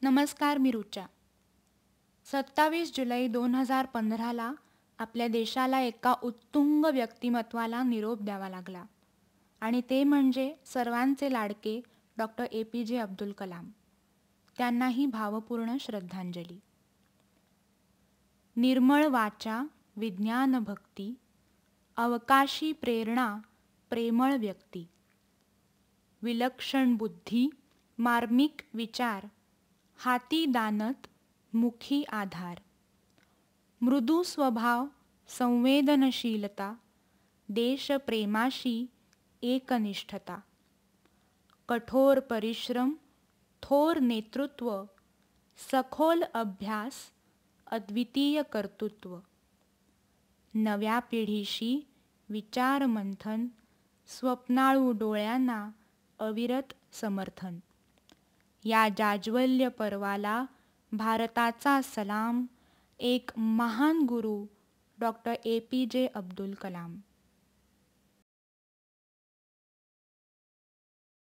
नमस्कार, मी रुचा. 27 जुलै 2015ला आपल्या देशाला एका उत्तुंग व्यक्तिमत्वाला निरोप द्यावा लागला आणि ते म्हणजे सर्वांचे लाडके डॉक्टर APJ अब्दुल कलाम. त्यांनाही भावपूर्ण श्रद्धांजली. निर्मळ वाचा, विज्ञान भक्ती, अवकाशी प्रेरणा, प्रेमळ व्यक्ती, विलक्षण बुद्धी, मार्मिक विचार, हाती दानत, मुखी आधार, मृदू स्वभाव, संवेदनशीलता, देशप्रेमाशी एकनिष्ठता, कठोर परिश्रम, थोर नेतृत्व, सखोल अभ्यास, अद्वितीय कर्तृत्व, नव्या पिढीशी विचारमंथन, स्वप्नाळू डोळ्यांना अविरत समर्थन. या जाज्वल्य पर्वाला भारताचा सलाम. एक महान गुरु डॉक्टर APJ अब्दुल कलाम.